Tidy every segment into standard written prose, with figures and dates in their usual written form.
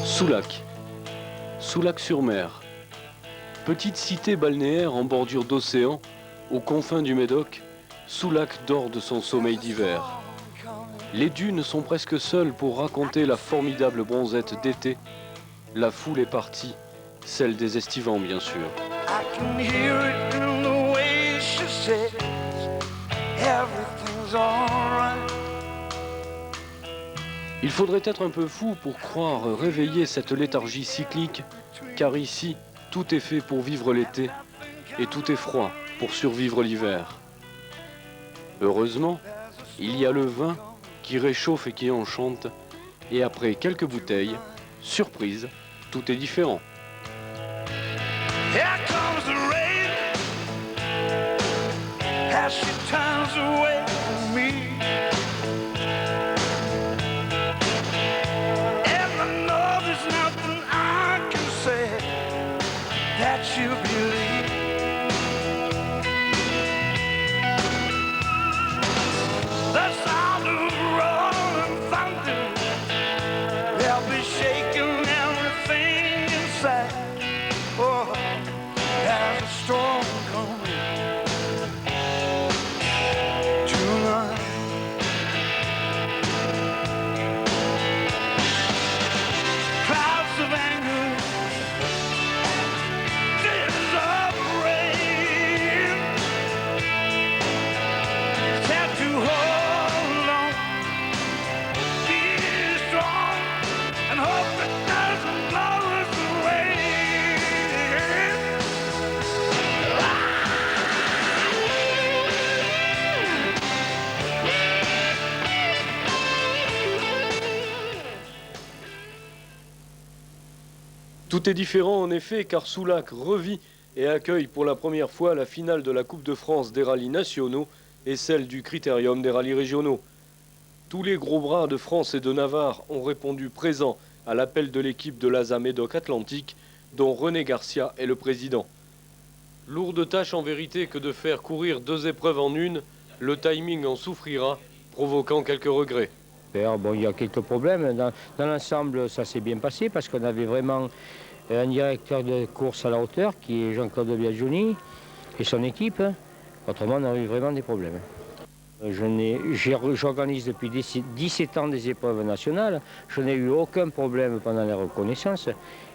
Soulac, Soulac-sur-Mer, petite cité balnéaire en bordure d'océan, aux confins du Médoc, Soulac dort de son sommeil d'hiver. Les dunes sont presque seules pour raconter la formidable bronzette d'été. La foule est partie, celle des estivants bien sûr. Il faudrait être un peu fou pour croire réveiller cette léthargie cyclique, car ici, tout est fait pour vivre l'été, et tout est froid pour survivre l'hiver. Heureusement, il y a le vin qui réchauffe et qui enchante, et après quelques bouteilles, surprise, tout est différent. Here comes the rain, as she turns away from me. And I know there's nothing I can say that you believe. The sound of rolling thunder, they'll be shaking everything inside. Oh, there's a storm coming tonight. Clouds of anger, tears of rain, set to hold on, be strong, and hope it doesn't blow us away. Tout est différent en effet car Soulac revit et accueille pour la première fois la finale de la Coupe de France des rallyes nationaux et celle du Critérium des rallyes régionaux. Tous les gros bras de France et de Navarre ont répondu présents à l'appel de l'équipe de l'ASA Médoc Atlantique, dont René Garcia est le président. Lourde tâche en vérité que de faire courir deux épreuves en une, le timing en souffrira, provoquant quelques regrets. Bon, il y a quelques problèmes. Dans l'ensemble, ça s'est bien passé parce qu'on avait vraiment un directeur de course à la hauteur qui est Jean-Claude Biagioni et son équipe. Autrement, on a eu vraiment des problèmes. J'organise depuis 17 ans des épreuves nationales. Je n'ai eu aucun problème pendant les reconnaissances.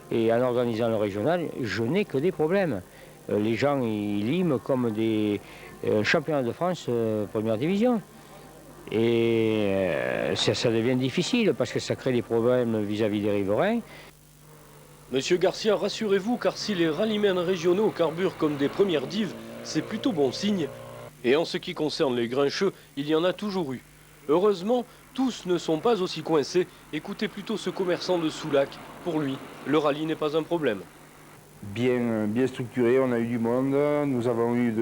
Et en organisant le régional, je n'ai que des problèmes. Les gens, ils liment comme des championnats de France première division. Et ça devient difficile parce que ça crée des problèmes vis-à-vis des riverains. Monsieur Garcia, rassurez-vous, car si les rallymen régionaux carburent comme des premières dives, c'est plutôt bon signe. Et en ce qui concerne les grincheux, il y en a toujours eu. Heureusement, tous ne sont pas aussi coincés. Écoutez plutôt ce commerçant de Soulac. Pour lui, le rallye n'est pas un problème. Bien structuré, on a eu du monde, nous avons eu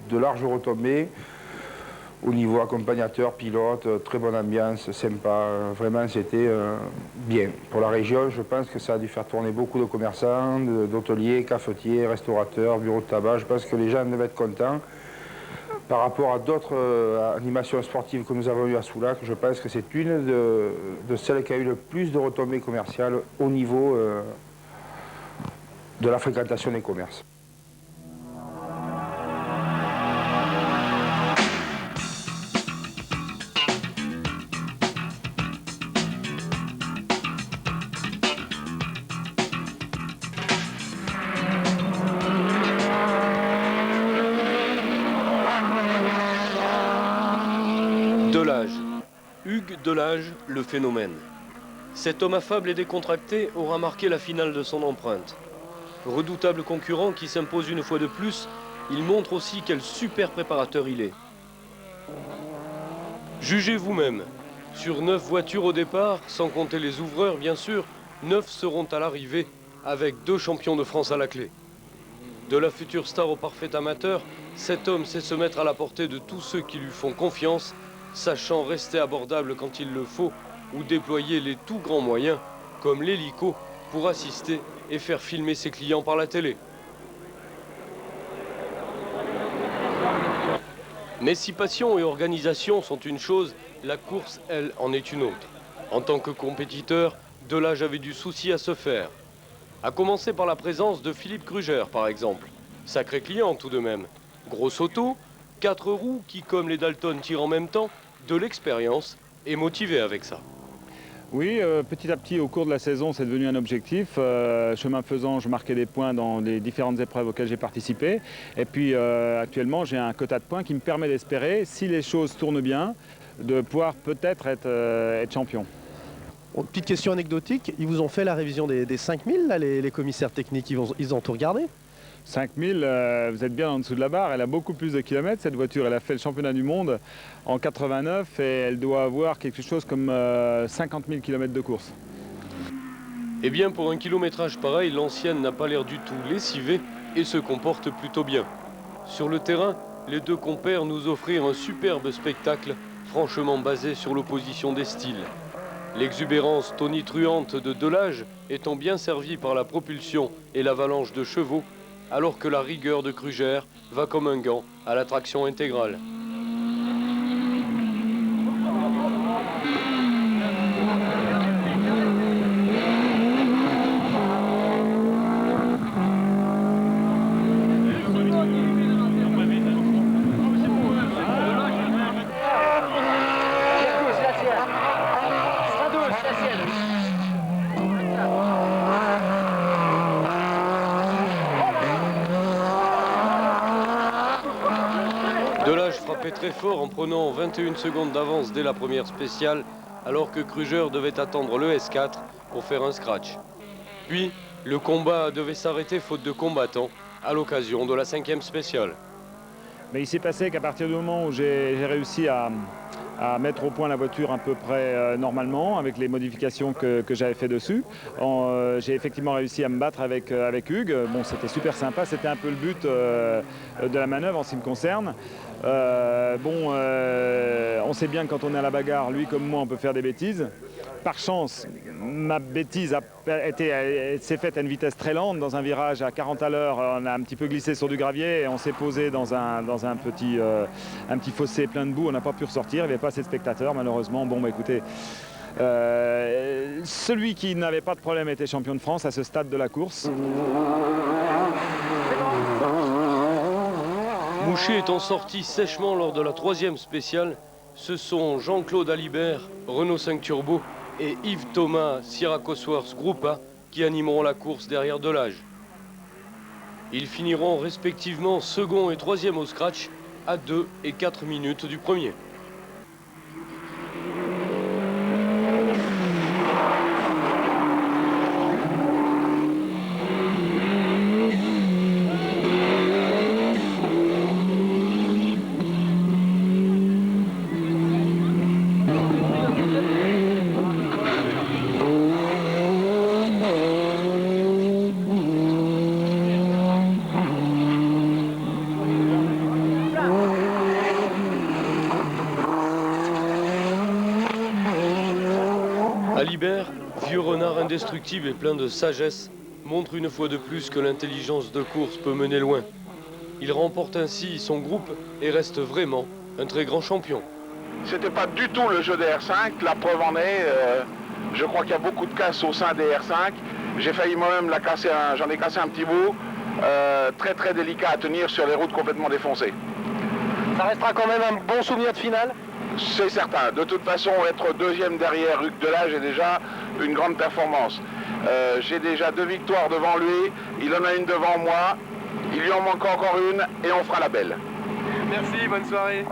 de larges retombées. Au niveau accompagnateur, pilote, très bonne ambiance, sympa, vraiment c'était bien. Pour la région, je pense que ça a dû faire tourner beaucoup de commerçants, d'hôteliers, cafetiers, restaurateurs, bureaux de tabac. Je pense que les gens devaient être contents. Par rapport à d'autres animations sportives que nous avons eues à Soulac, je pense que c'est une de celles qui a eu le plus de retombées commerciales au niveau de la fréquentation des commerces. Delage. Hugues Delage, le phénomène. Cet homme affable et décontracté aura marqué la finale de son empreinte. Redoutable concurrent qui s'impose une fois de plus, il montre aussi quel super préparateur il est. Jugez vous-même. Sur 9 voitures au départ, sans compter les ouvreurs bien sûr, 9 seront à l'arrivée, avec 2 champions de France à la clé. De la future star au parfait amateur, cet homme sait se mettre à la portée de tous ceux qui lui font confiance, sachant rester abordable quand il le faut, ou déployer les tout grands moyens, comme l'hélico, pour assister et faire filmer ses clients par la télé. Mais si passion et organisation sont une chose, la course, elle, en est une autre. En tant que compétiteur, Delage avait du souci à se faire. À commencer par la présence de Philippe Kruger, par exemple. Sacré client tout de même. Grosse auto, 4 roues qui, comme les Dalton, tirent en même temps, de l'expérience et motivé avec ça. Oui, petit à petit, au cours de la saison, c'est devenu un objectif. Chemin faisant, je marquais des points dans les différentes épreuves auxquelles j'ai participé. Et puis, actuellement, j'ai un quota de points qui me permet d'espérer, si les choses tournent bien, de pouvoir peut-être être champion. Bon, petite question anecdotique, ils vous ont fait la révision des 5000, là, les commissaires techniques, ils ont tout regardé? 5000, vous êtes bien en dessous de la barre. Elle a beaucoup plus de kilomètres. Cette voiture, elle a fait le championnat du monde en 89 et elle doit avoir quelque chose comme 50 000 km de course. Eh bien, pour un kilométrage pareil, l'ancienne n'a pas l'air du tout lessivée et se comporte plutôt bien. Sur le terrain, les deux compères nous offrirent un superbe spectacle, franchement basé sur l'opposition des styles. L'exubérance tonitruante de Delage étant bien servie par la propulsion et l'avalanche de chevaux, alors que la rigueur de Kruger va comme un gant à la traction intégrale. Delage frappait très fort en prenant 21 secondes d'avance dès la première spéciale, alors que Kruger devait attendre le S4 pour faire un scratch. Puis, le combat devait s'arrêter faute de combattants à l'occasion de la 5e spéciale. Mais il s'est passé qu'à partir du moment où j'ai réussi à mettre au point la voiture à peu près normalement, avec les modifications que j'avais fait dessus, j'ai effectivement réussi à me battre avec Hugues. Bon, c'était super sympa, c'était un peu le but de la manœuvre en ce qui me concerne. On sait bien que quand on est à la bagarre, lui comme moi, on peut faire des bêtises. Par chance, ma bêtise s'est faite à une vitesse très lente. Dans un virage à 40 à l'heure, on a un petit peu glissé sur du gravier et on s'est posé dans un petit fossé plein de boue. On n'a pas pu ressortir, il n'y avait pas assez de spectateurs malheureusement. Bon, bah écoutez, celui qui n'avait pas de problème était champion de France à ce stade de la course. Mouchet étant sorti sèchement lors de la 3e spéciale, ce sont Jean-Claude Alibert, Renault 5 Turbo et Yves Thomas, Sierra Cosworth Groupa qui animeront la course derrière Delage. Ils finiront respectivement second et 3e au scratch à 2 et 4 minutes du premier. Alibert, vieux renard indestructible et plein de sagesse, montre une fois de plus que l'intelligence de course peut mener loin. Il remporte ainsi son groupe et reste vraiment un très grand champion. C'était pas du tout le jeu des R5, la preuve en est, je crois qu'il y a beaucoup de casses au sein des R5. J'ai failli moi-même la casser, j'en ai cassé un petit bout, très très délicat à tenir sur les routes complètement défoncées. Ça restera quand même un bon souvenir de finale? C'est certain. De toute façon, être deuxième derrière Hugues Delage est déjà une grande performance. J'ai déjà 2 victoires devant lui, il en a une devant moi, il lui en manque encore une et on fera la belle. Merci, bonne soirée.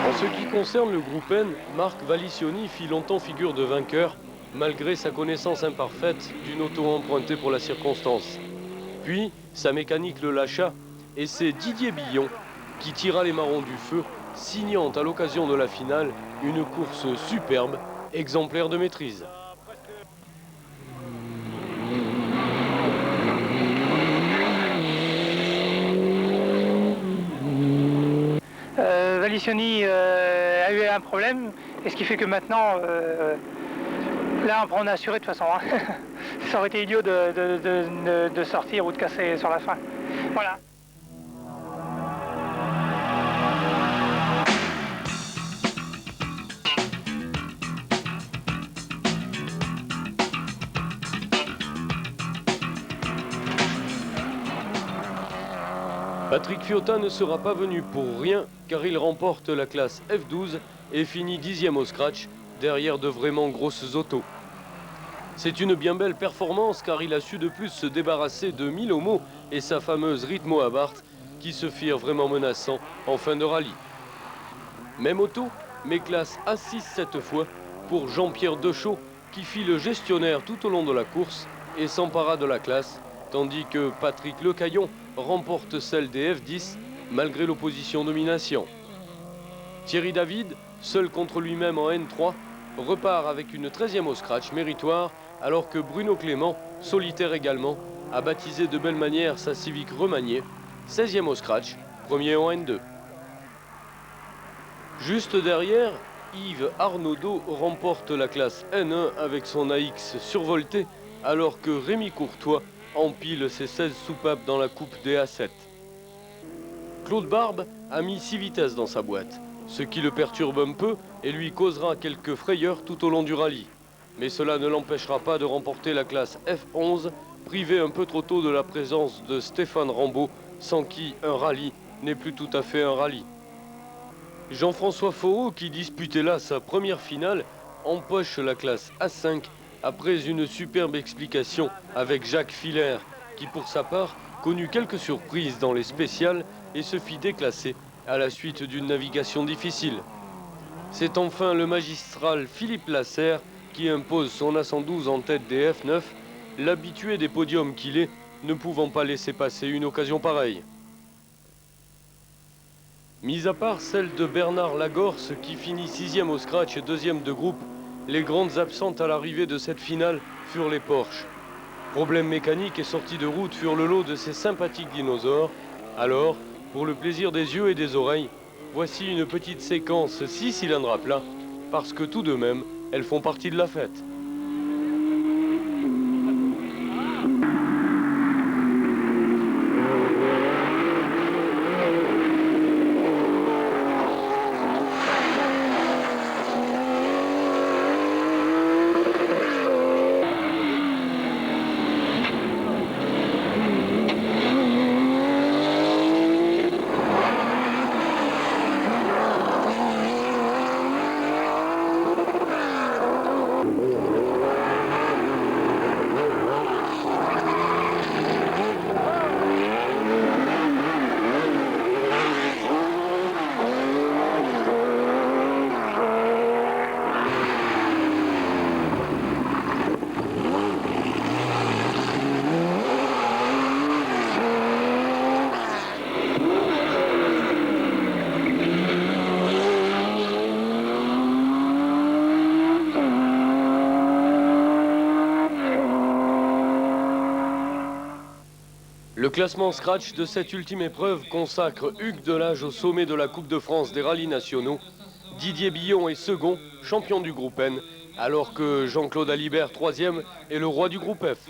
En ce qui concerne le groupe N, Marc Valicioni fit longtemps figure de vainqueur, malgré sa connaissance imparfaite d'une auto empruntée pour la circonstance. Puis, sa mécanique le lâcha, et c'est Didier Billon qui tira les marrons du feu, signant à l'occasion de la finale une course superbe, exemplaire de maîtrise. Valicioni a eu un problème, et ce qui fait que maintenant, là on a assuré de toute façon. Hein. Ça aurait été idiot de sortir ou de casser sur la fin. Voilà. Patrick Fiotta ne sera pas venu pour rien car il remporte la classe F12 et finit 10e au scratch derrière de vraiment grosses autos. C'est une bien belle performance car il a su de plus se débarrasser de Milomo et sa fameuse Ritmo Abarth qui se firent vraiment menaçants en fin de rallye. Même auto, mais classe A6 cette fois pour Jean-Pierre Dechaud qui fit le gestionnaire tout au long de la course et s'empara de la classe, tandis que Patrick Lecaillon remporte celle des F10 malgré l'opposition domination. Thierry David, seul contre lui-même en N3, repart avec une 13e au scratch méritoire alors que Bruno Clément, solitaire également, a baptisé de belle manière sa Civic remaniée, 16e au scratch, premier en N2. Juste derrière, Yves Arnaudot remporte la classe N1 avec son AX survolté alors que Rémi Courtois empile ses 16 soupapes dans la coupe des A7. Claude Barbe a mis 6 vitesses dans sa boîte, ce qui le perturbe un peu et lui causera quelques frayeurs tout au long du rallye. Mais cela ne l'empêchera pas de remporter la classe F11, privé un peu trop tôt de la présence de Stéphane Rambaud, sans qui un rallye n'est plus tout à fait un rallye. Jean-François Fauveau, qui disputait là sa première finale, empoche la classe A5 après une superbe explication avec Jacques Filler, qui pour sa part connut quelques surprises dans les spéciales et se fit déclasser à la suite d'une navigation difficile. C'est enfin le magistral Philippe Lasserre qui impose son A112 en tête des F9, l'habitué des podiums qu'il est, ne pouvant pas laisser passer une occasion pareille. Mis à part celle de Bernard Lagorce qui finit 6e au scratch et 2e de groupe, les grandes absentes à l'arrivée de cette finale furent les Porsche. Problèmes mécaniques et sorties de route furent le lot de ces sympathiques dinosaures. Alors, pour le plaisir des yeux et des oreilles, voici une petite séquence 6 cylindres à plat, parce que tout de même, elles font partie de la fête. Le classement scratch de cette ultime épreuve consacre Hugues Delage au sommet de la Coupe de France des rallyes nationaux. Didier Billon est second, champion du groupe N, alors que Jean-Claude Alibert, 3e, est le roi du groupe F.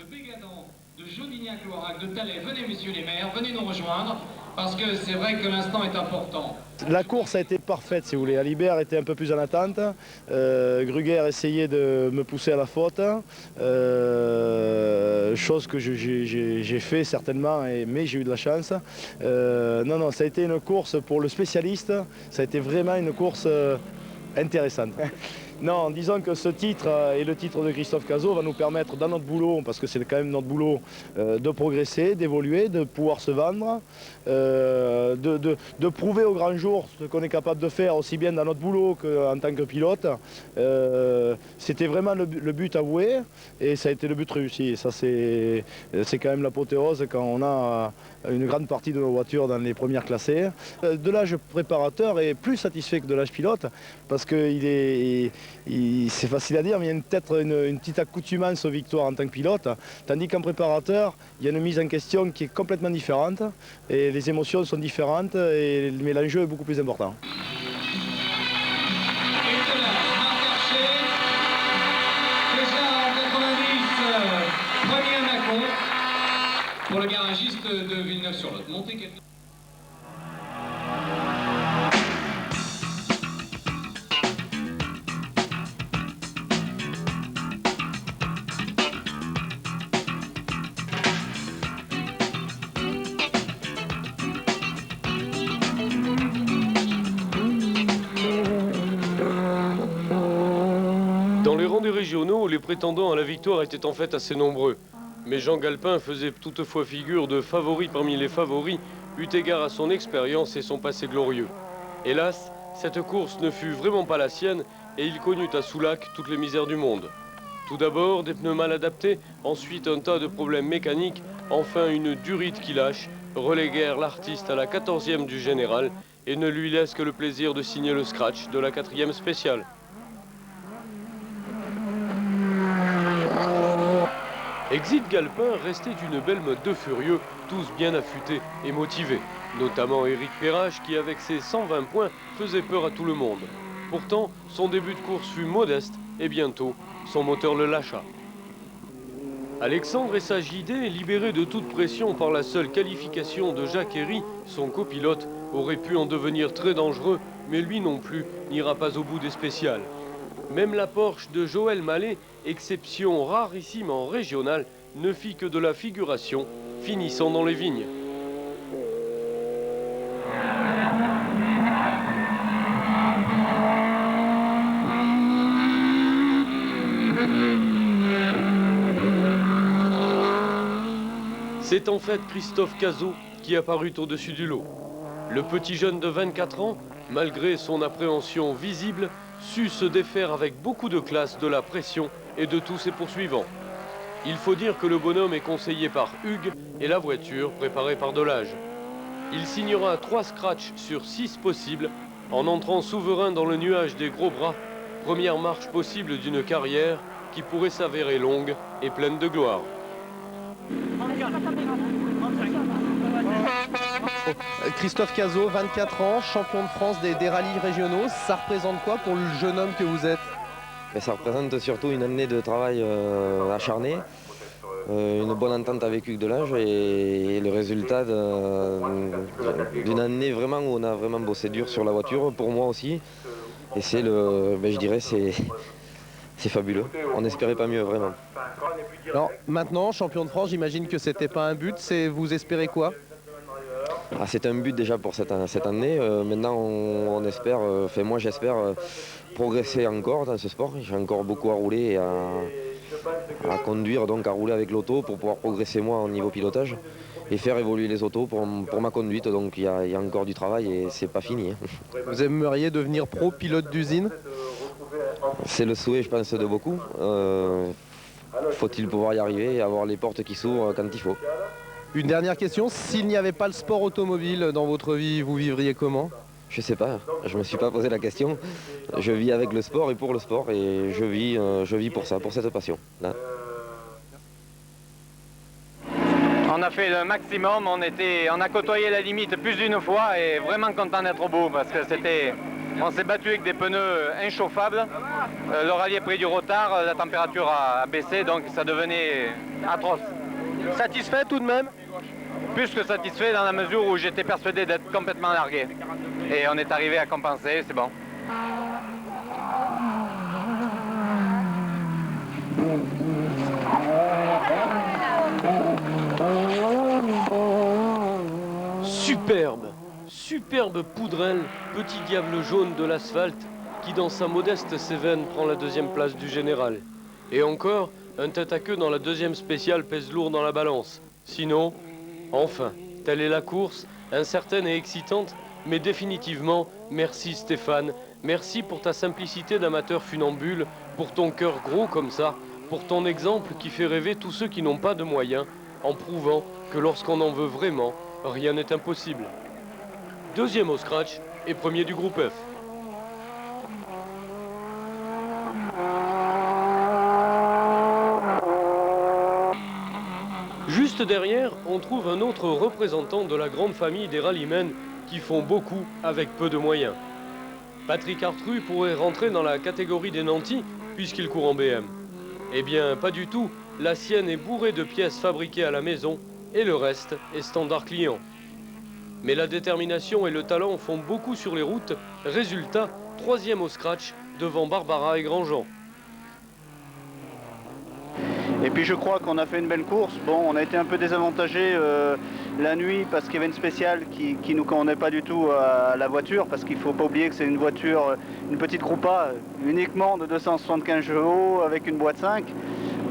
De Jodignac-Lorac, de Talais, venez messieurs les maires, venez nous rejoindre, parce que c'est vrai que l'instant est important. La course a été parfaite, si vous voulez. Alibert était un peu plus en attente. Gruger essayait de me pousser à la faute. Chose que j'ai fait certainement, mais j'ai eu de la chance. Non, ça a été une course pour le spécialiste. Ça a été vraiment une course intéressante. Non, disons que ce titre et le titre de Christophe Cazot va nous permettre dans notre boulot, parce que c'est quand même notre boulot, de progresser, d'évoluer, de pouvoir se vendre, de prouver au grand jour ce qu'on est capable de faire aussi bien dans notre boulot qu'en tant que pilote. C'était vraiment le but avoué et ça a été le but réussi. Et ça c'est quand même l'apothéose quand on a une grande partie de nos voitures dans les premières classées. De l'âge préparateur est plus satisfait que de l'âge pilote parce que c'est facile à dire, mais il y a peut-être une petite accoutumance aux victoires en tant que pilote, tandis qu'en préparateur, il y a une mise en question qui est complètement différente et les émotions sont différentes, mais l'enjeu est beaucoup plus important. Premier à Mâcon pour le garagiste de Villeneuve-sur-Lot. régionaux, les prétendants à la victoire étaient en fait assez nombreux. Mais Jean Galpin faisait toutefois figure de favori parmi les favoris, eu égard à son expérience et son passé glorieux. Hélas, cette course ne fut vraiment pas la sienne et il connut à Soulac toutes les misères du monde. Tout d'abord, des pneus mal adaptés, ensuite un tas de problèmes mécaniques, enfin une durite qui lâche, reléguèrent l'artiste à la 14e du général et ne lui laisse que le plaisir de signer le scratch de la 4e spéciale. Exit Galpin restait d'une belle meute de furieux, tous bien affûtés et motivés, notamment Éric Perrache qui, avec ses 120 points, faisait peur à tout le monde. Pourtant, son début de course fut modeste et bientôt, son moteur le lâcha. Alexandre et sa JD, libérés de toute pression par la seule qualification de Jacques Herry, son copilote, auraient pu en devenir très dangereux, mais lui non plus n'ira pas au bout des spéciales. Même la Porsche de Joël Mallet, exception rarissime en régional, ne fit que de la figuration, finissant dans les vignes. C'est en fait Christophe Cazot qui apparut au-dessus du lot. Le petit jeune de 24 ans, malgré son appréhension visible, sut se défaire avec beaucoup de classe de la pression et de tous ses poursuivants. Il faut dire que le bonhomme est conseillé par Hugues et la voiture préparée par Delage. Il signera 3 scratchs sur 6 possibles en entrant souverain dans le nuage des gros bras, première marche possible d'une carrière qui pourrait s'avérer longue et pleine de gloire. Christophe Cazot, 24 ans, champion de France des rallyes régionaux. Ça représente quoi pour le jeune homme que vous êtes? Ça représente surtout une année de travail acharné, une bonne entente avec Hugues Delage et le résultat d'une année vraiment où on a vraiment bossé dur sur la voiture, pour moi aussi. Et c'est je dirais, c'est fabuleux. On n'espérait pas mieux, vraiment. Alors maintenant, champion de France, j'imagine que c'était pas un but, vous espérez quoi? C'est un but déjà pour cette année. Maintenant, on espère, moi j'espère progresser encore dans ce sport. J'ai encore beaucoup à rouler et à conduire, donc à rouler avec l'auto pour pouvoir progresser moi au niveau pilotage et faire évoluer les autos pour ma conduite. Donc il y a encore du travail et c'est pas fini. Vous aimeriez devenir pro pilote d'usine? C'est le souhait, je pense, de beaucoup. Faut-il pouvoir y arriver et avoir les portes qui s'ouvrent quand il faut. Une dernière question, s'il n'y avait pas le sport automobile dans votre vie, vous vivriez comment? Je sais pas, je me suis pas posé la question. Je vis avec le sport et pour le sport et je vis pour ça, pour cette passion. Là. On a fait le maximum, on a côtoyé la limite plus d'une fois et vraiment content d'être au bout parce que on s'est battu avec des pneus inchauffables. Le rallye a pris du retard, la température a baissé donc ça devenait atroce. Satisfait tout de même? Plus que satisfait dans la mesure où j'étais persuadé d'être complètement largué. Et on est arrivé à compenser, c'est bon. Superbe, superbe poudrelle, petit diable jaune de l'asphalte qui dans sa modeste Cévennes prend la 2e place du général. Et encore, un tête à queue dans la 2e spéciale pèse lourd dans la balance. Sinon, enfin, telle est la course, incertaine et excitante, mais définitivement, merci Stéphane, merci pour ta simplicité d'amateur funambule, pour ton cœur gros comme ça, pour ton exemple qui fait rêver tous ceux qui n'ont pas de moyens, en prouvant que lorsqu'on en veut vraiment, rien n'est impossible. 2e au scratch et 1er du groupe F. Juste derrière, on trouve un autre représentant de la grande famille des rallymen qui font beaucoup avec peu de moyens. Patrick Artru pourrait rentrer dans la catégorie des nantis puisqu'il court en BM. Eh bien, pas du tout. La sienne est bourrée de pièces fabriquées à la maison et le reste est standard client. Mais la détermination et le talent font beaucoup sur les routes. Résultat, 3e au scratch devant Barbara et Grandjean. Et puis je crois qu'on a fait une belle course. Bon, on a été un peu désavantagé la nuit parce qu'il y avait une spéciale qui ne nous convenait pas du tout à la voiture, parce qu'il ne faut pas oublier que c'est une voiture, une petite Krupa uniquement de 275 chevaux avec une boîte 5.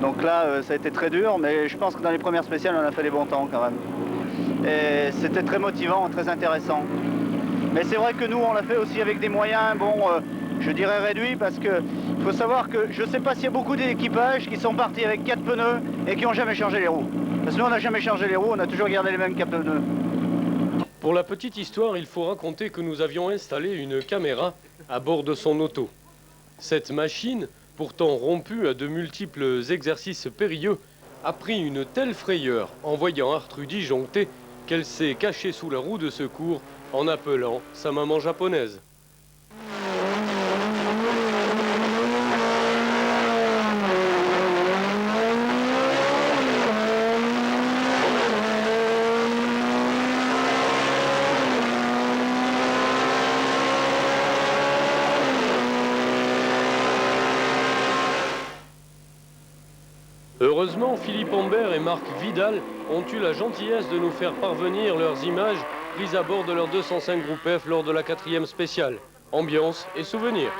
Donc là, ça a été très dur, mais je pense que dans les premières spéciales, on a fait des bons temps quand même. Et c'était très motivant, très intéressant. Mais c'est vrai que nous, on l'a fait aussi avec des moyens, bon, je dirais réduits, parce qu'il faut savoir que je ne sais pas s'il y a beaucoup d'équipages qui sont partis avec 4 pneus et qui n'ont jamais changé les roues. Parce que nous, on n'a jamais changé les roues, on a toujours gardé les mêmes 4 pneus. Pour la petite histoire, il faut raconter que nous avions installé une caméra à bord de son auto. Cette machine, pourtant rompue à de multiples exercices périlleux, a pris une telle frayeur en voyant Arthrud disjoncter qu'elle s'est cachée sous la roue de secours en appelant sa maman japonaise. Heureusement, Philippe Ambert et Marc Vidal ont eu la gentillesse de nous faire parvenir leurs images prises à bord de leur 205 Groupe F lors de la 4e spéciale. Ambiance et souvenirs.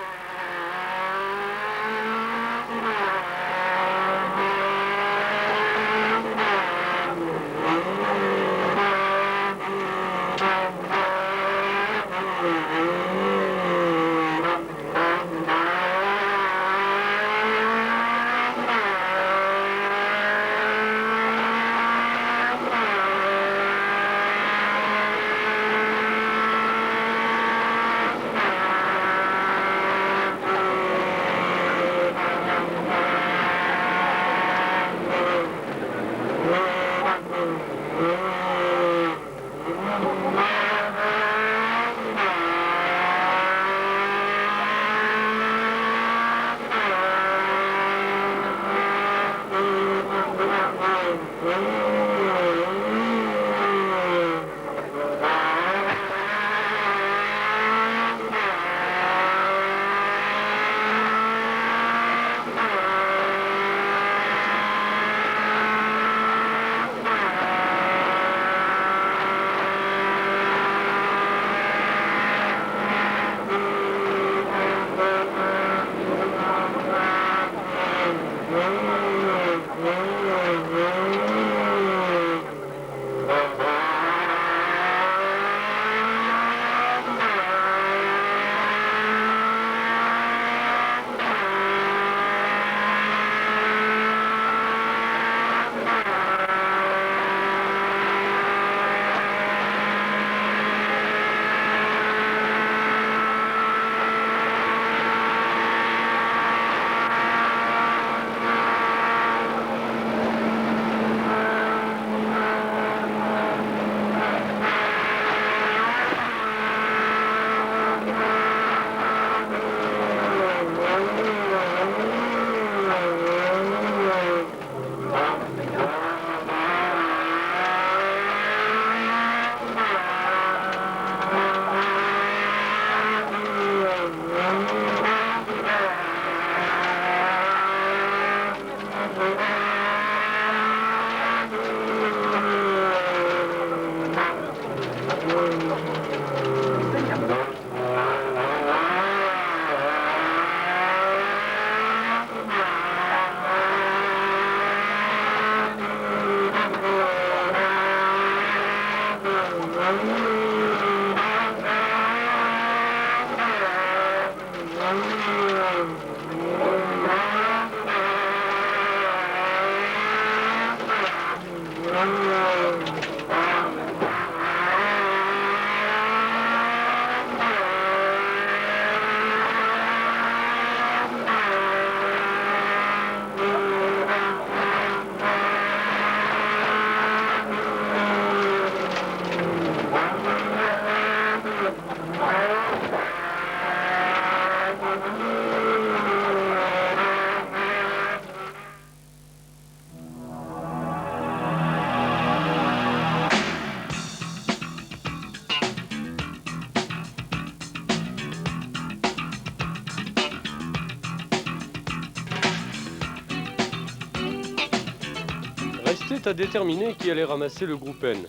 Restait à déterminer qui allait ramasser le groupe N.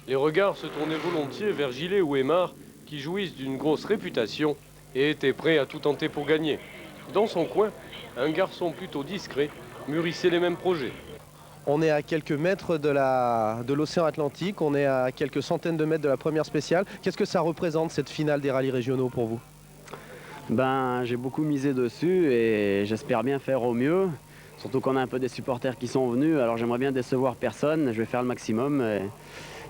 Les regards se tournaient volontiers vers Gillet ou Aymar, qui jouissent d'une grosse réputation et étaient prêts à tout tenter pour gagner. Dans son coin, un garçon plutôt discret mûrissait les mêmes projets. On est à quelques mètres de l'océan Atlantique, on est à quelques centaines de mètres de la première spéciale. Qu'est-ce que ça représente cette finale des rallyes régionaux pour vous? Ben, j'ai beaucoup misé dessus et j'espère bien faire au mieux. Surtout qu'on a un peu des supporters qui sont venus, alors j'aimerais bien décevoir personne. Je vais faire le maximum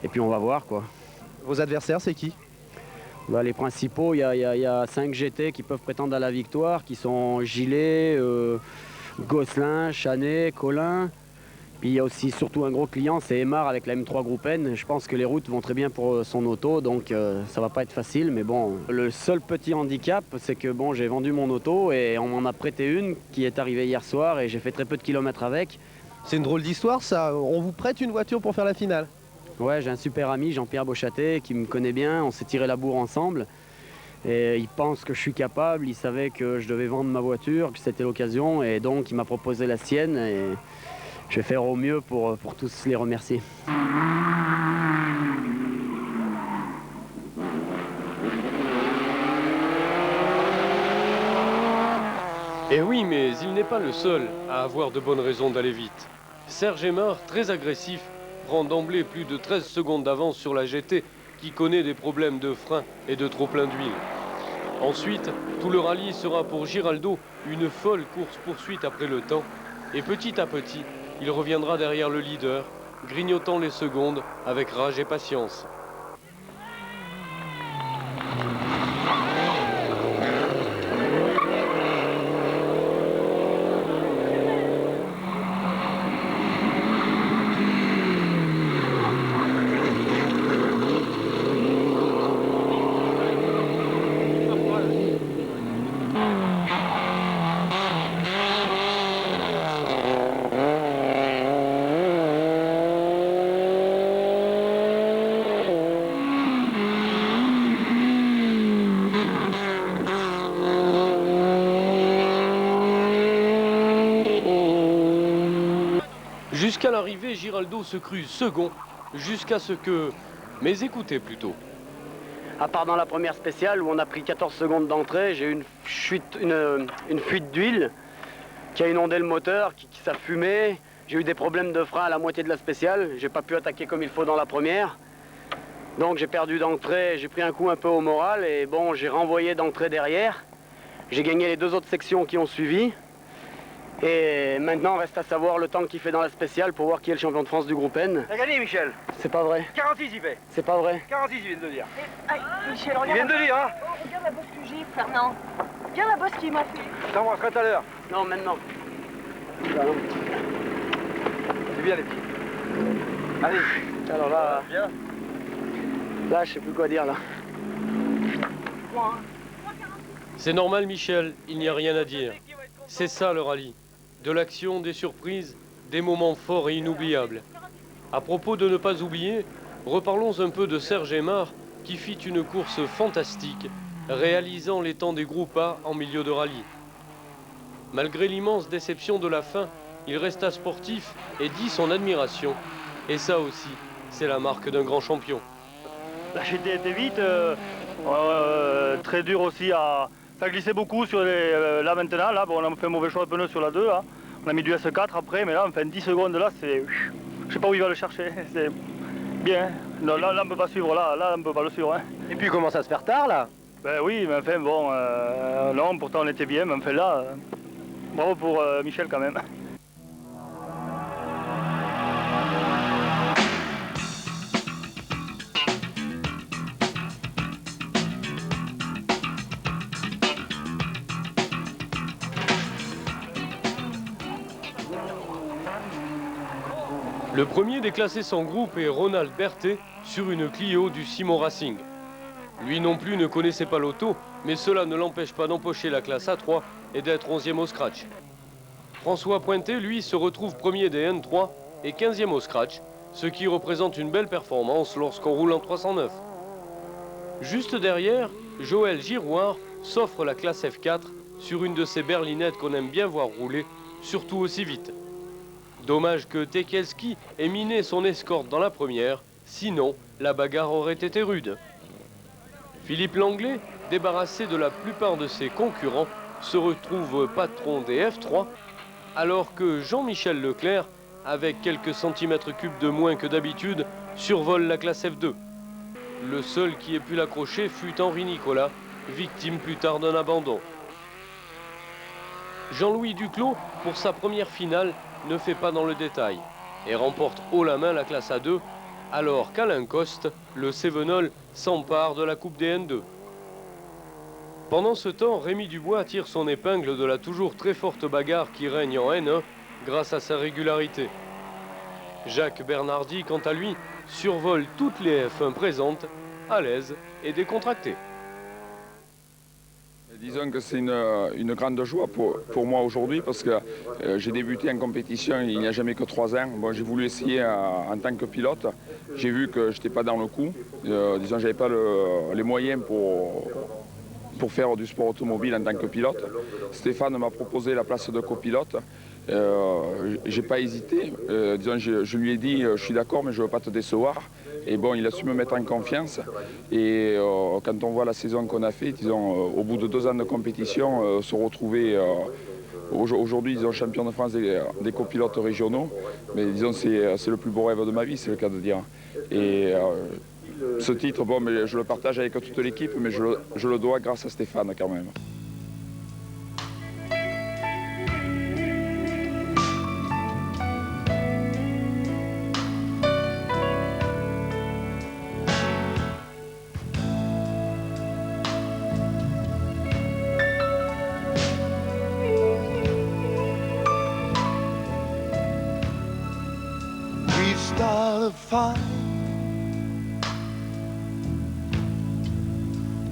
et puis on va voir quoi. Vos adversaires, c'est qui? Ben, les principaux, il y a 5 GT qui peuvent prétendre à la victoire, qui sont Gillet, Gosselin, Chanet, Collin. Puis il y a aussi surtout un gros client, c'est Aymar avec la M3 Groupe N. Je pense que les routes vont très bien pour son auto, donc ça va pas être facile. Mais bon, le seul petit handicap, c'est que bon, j'ai vendu mon auto et on m'en a prêté une qui est arrivée hier soir et j'ai fait très peu de kilomètres avec. C'est une drôle d'histoire ça, on vous prête une voiture pour faire la finale? Ouais, j'ai un super ami, Jean-Pierre Beauchâtet, qui me connaît bien, on s'est tiré la bourre ensemble. Et il pense que je suis capable, il savait que je devais vendre ma voiture, que c'était l'occasion, et donc il m'a proposé la sienne. Et je vais faire au mieux pour tous les remercier. Et oui, mais il n'est pas le seul à avoir de bonnes raisons d'aller vite. Serge Aymar, très agressif, prend d'emblée plus de 13 secondes d'avance sur la GT, qui connaît des problèmes de frein et de trop plein d'huile. Ensuite, tout le rallye sera pour Giraldo une folle course-poursuite après le temps, et petit à petit, il reviendra derrière le leader, grignotant les secondes avec rage et patience. Jusqu'à l'arrivée, Giraldo se crut second, jusqu'à ce que... Mais écoutez plutôt. À part dans la première spéciale où on a pris 14 secondes d'entrée, j'ai eu une fuite d'huile qui a inondé le moteur, qui s'est fumé. J'ai eu des problèmes de frein à la moitié de la spéciale. J'ai pas pu attaquer comme il faut dans la première. Donc j'ai perdu d'entrée, j'ai pris un coup un peu au moral et bon, j'ai renvoyé d'entrée derrière. J'ai gagné les 2 autres sections qui ont suivi. Et maintenant, reste à savoir le temps qu'il fait dans la spéciale pour voir qui est le champion de France du groupe N. T'as gagné, Michel. C'est pas vrai. 46 il fait. C'est pas vrai. 46 il vient de le dire. Michel, Il vient de le dire, hein. Oh, regarde la bosse que j'ai, Fernand. Regarde la bosse qu'il m'a fait. Je t'embrasserai tout à l'heure. Non, maintenant. C'est bien, les petits. Allez. Alors là, Bien. là, je sais plus quoi dire, là. C'est normal, Michel, il n'y a rien à dire. C'est ça le rallye. De l'action, des surprises, des moments forts et inoubliables. À propos de ne pas oublier, reparlons un peu de Serge Aymar, qui fit une course fantastique, réalisant les temps des groupes A en milieu de rallye. Malgré l'immense déception de la fin, il resta sportif et dit son admiration. Et ça aussi, c'est la marque d'un grand champion. La GT était vite, très dur aussi à... Ça glissait beaucoup sur les... là maintenant, là, bon, on a fait un mauvais choix de pneus sur la 2, là. On a mis du S4 après, mais là, on fait 10 secondes là, c'est... Je sais pas où il va le chercher, c'est bien. Non, là, on ne peut pas suivre, là, on ne peut pas le suivre. Hein. Et puis il commence à se faire tard, là. Ben oui, mais enfin, bon, non, pourtant on était bien, mais enfin là, bravo pour Michel quand même. Le premier déclassé son groupe est Ronald Berthet sur une Clio du Simon Racing. Lui non plus ne connaissait pas l'auto, mais cela ne l'empêche pas d'empocher la classe A3 et d'être 11e au scratch. François Pointet, lui, se retrouve premier des N3 et 15e au scratch, ce qui représente une belle performance lorsqu'on roule en 309. Juste derrière, Joël Girouard s'offre la classe F4 sur une de ces berlinettes qu'on aime bien voir rouler, surtout aussi vite. Dommage que Tekielski ait miné son escorte dans la première Sinon, la bagarre aurait été rude. Philippe Langlais, débarrassé de la plupart de ses concurrents, se retrouve patron des F3, alors que Jean-Michel Leclerc, avec quelques centimètres cubes de moins que d'habitude, survole la classe F2. Le seul qui ait pu l'accrocher fut Henri Nicolas, victime plus tard d'un abandon. Jean-Louis Duclos, pour sa première finale, ne fait pas dans le détail et remporte haut la main la classe A2, alors qu'Alain Coste, le Cévenol, s'empare de la Coupe des N2. Pendant ce temps, Rémi Dubois tire son épingle de la toujours très forte bagarre qui règne en N1 grâce à sa régularité. Jacques Bernardi, quant à lui, survole toutes les F1 présentes, à l'aise et décontracté. Disons que c'est une grande joie pour moi aujourd'hui parce que j'ai débuté en compétition il n'y a jamais que 3 ans. Bon, j'ai voulu essayer en tant que pilote. J'ai vu que je n'étais pas dans le coup. Disons que je n'avais pas les moyens pour faire du sport automobile en tant que pilote. Stéphane m'a proposé la place de copilote. J'ai pas hésité. Disons, je lui ai dit je suis d'accord mais je ne veux pas te décevoir. Et bon, il a su me mettre en confiance. Et quand on voit la saison qu'on a fait, disons, au bout de 2 ans de compétition, se retrouver aujourd'hui, disons, champion de France des copilotes régionaux, mais disons, c'est le plus beau rêve de ma vie, c'est le cas de dire. Et ce titre, bon, mais je le partage avec toute l'équipe, mais je le dois grâce à Stéphane quand même. Start a fight.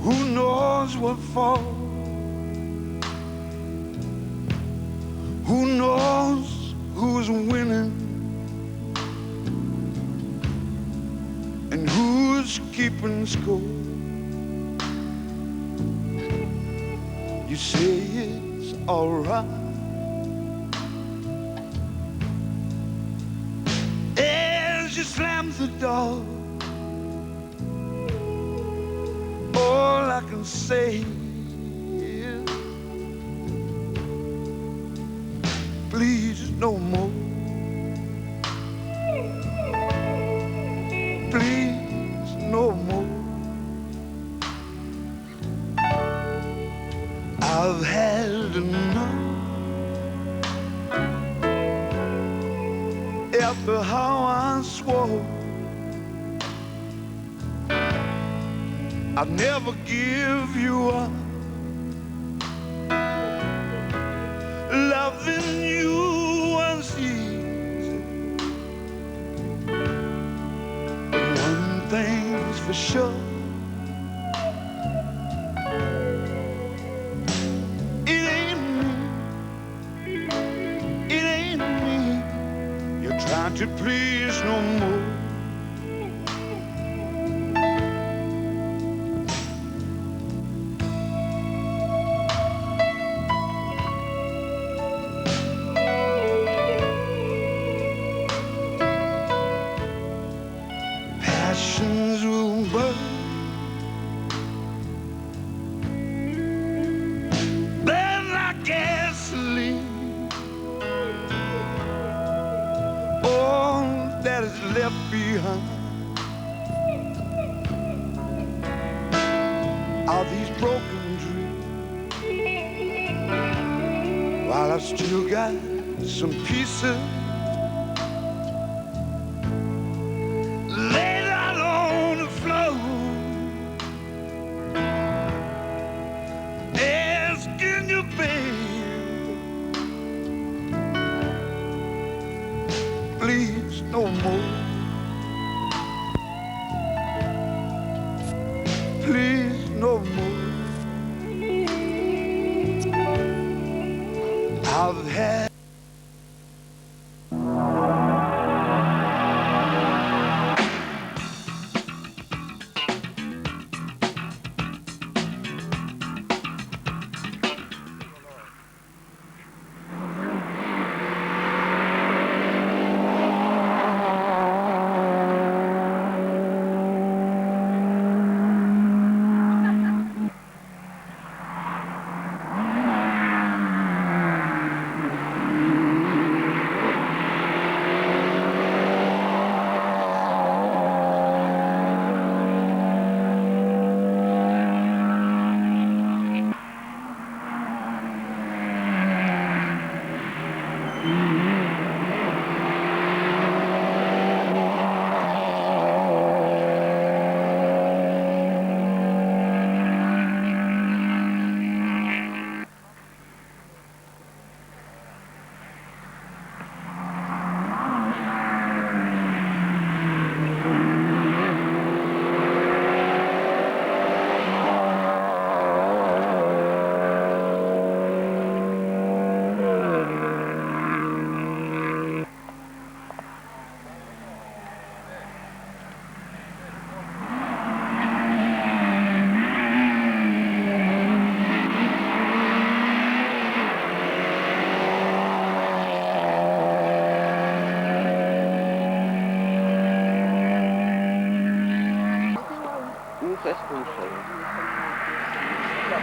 Who knows what for? Who knows who's winning and who's keeping score? You say it's all right. She slams the door. All I can say is, please no more. Please no more. I've had enough. After how I swore I'd never give you up, loving you was easy, but one thing's for sure, it ain't me you're trying to please no more. Passions will burn, burn like gasoline. All that is left behind are these broken dreams. While I've still got some pieces laid out on the floor, asking you, babe, please no more. Please no more. I've had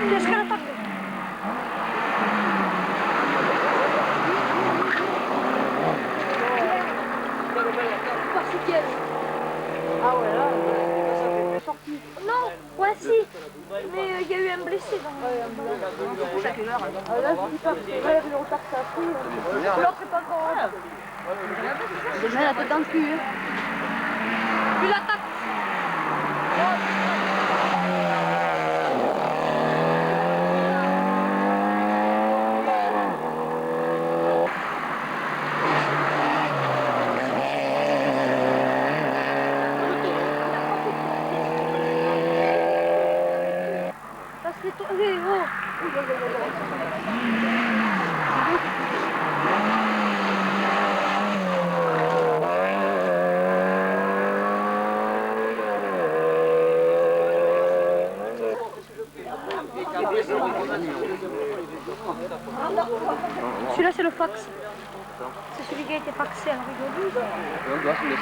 Qu'est-ce qu'elle attaque? Ah ouais, là, ça fait sorti. Non, ouais, si. Mais il y a eu un blessé dans c'est à quelle heure? Là, je dis pas, parce que là, le retard que ça a pris. L'autre est pas encore. Déjà, la tête dans le cul. Puis l'attaque. Celui-là, c'est le fax. C'est celui qui a été faxé à l'origine. Non, là, c'est le 205.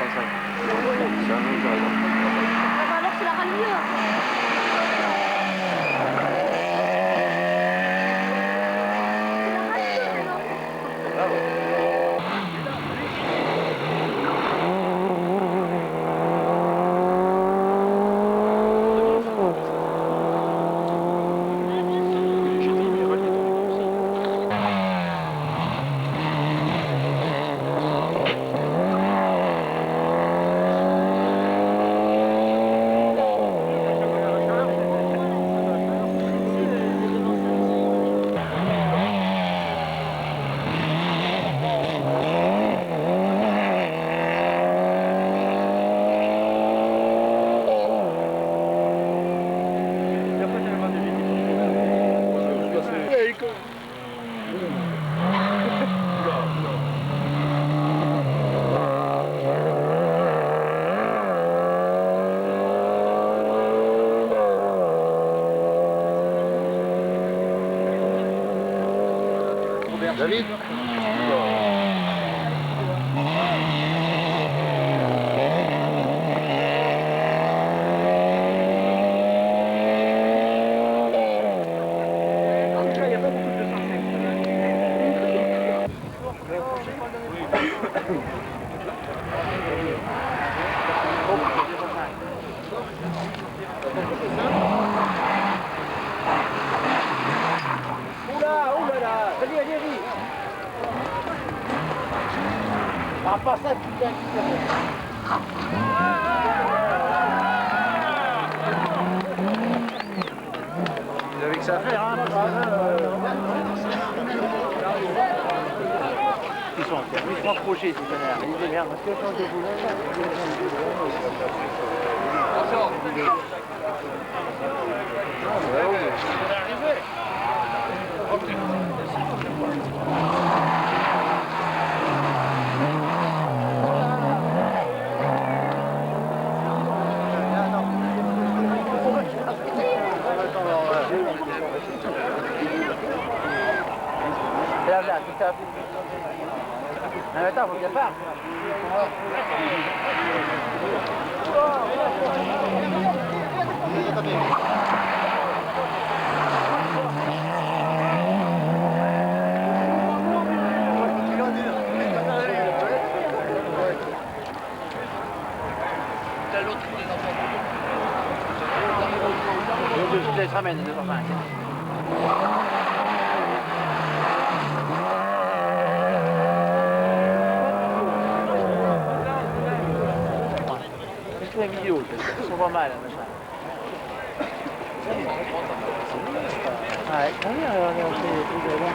Alors, c'est la rallye. David? Vous avez que ça à faire, hein? Ils sont terminés, 3 projets, ces connards. Ils démerdent, parce que quand je là, tout ça. Non, mais attends, faut bien faire. Je te laisse ramener 205. Les vidéos, ils sont pas mal, machin. Ouais, combien alors on fait des trucs de long?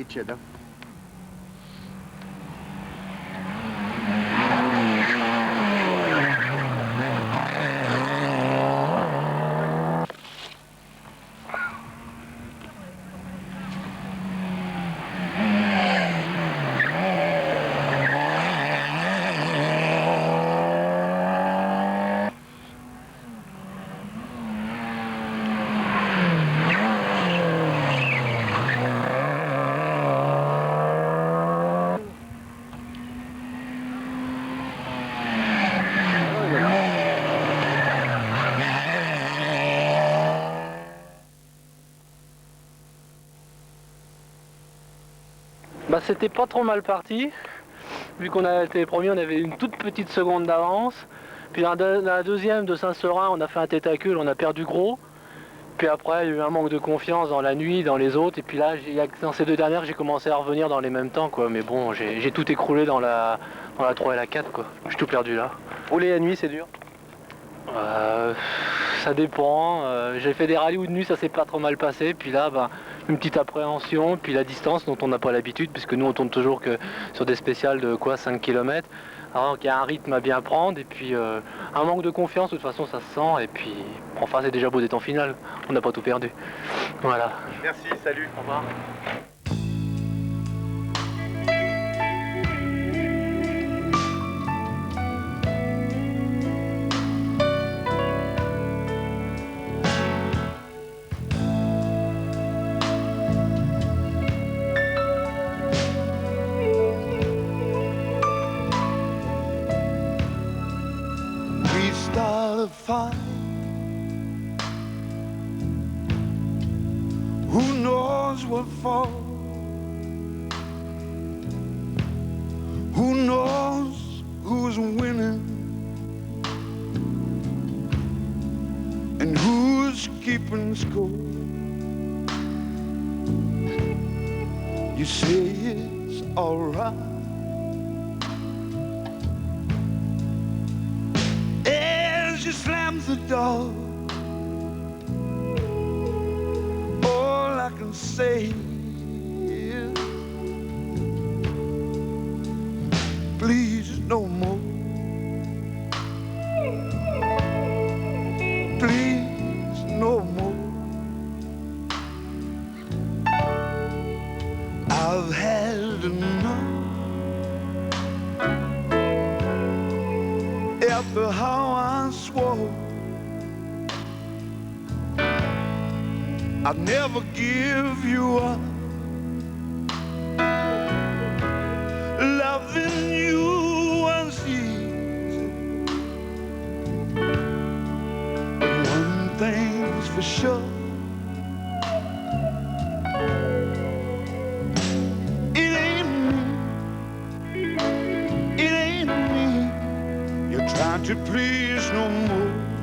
Richard. Bah, c'était pas trop mal parti. Vu qu'on a été premier, on avait une toute petite seconde d'avance. Puis dans la deuxième de Saint-Seurin, on a fait un tétacule, on a perdu gros. Puis après, il y a eu un manque de confiance dans la nuit, dans les autres. Et puis là, dans ces deux dernières, j'ai commencé à revenir dans les mêmes temps, quoi. Mais bon, j'ai tout écroulé dans la 3 et la 4, quoi. J'ai tout perdu là. Rouler la nuit, c'est dur? Ça dépend. J'ai fait des rallyes où de nuit, ça s'est pas trop mal passé. Puis là, bah, une petite appréhension. Puis la distance dont on n'a pas l'habitude, puisque nous, on tourne toujours que sur des spéciales de quoi, 5 km. Alors qu'il y a un rythme à bien prendre. Et puis un manque de confiance, de toute façon, ça se sent. Et puis, enfin, c'est déjà beau d'être en finale. On n'a pas tout perdu. Voilà. Merci, salut. Au revoir. Who knows what for? Who knows who's winning? And who's keeping score? You say it's alright as you slam the door. All I can say is please no more. Please no more. I've had enough. After how I swore I'd never give you up. Loving you was easy, but one thing's for sure. To please no more.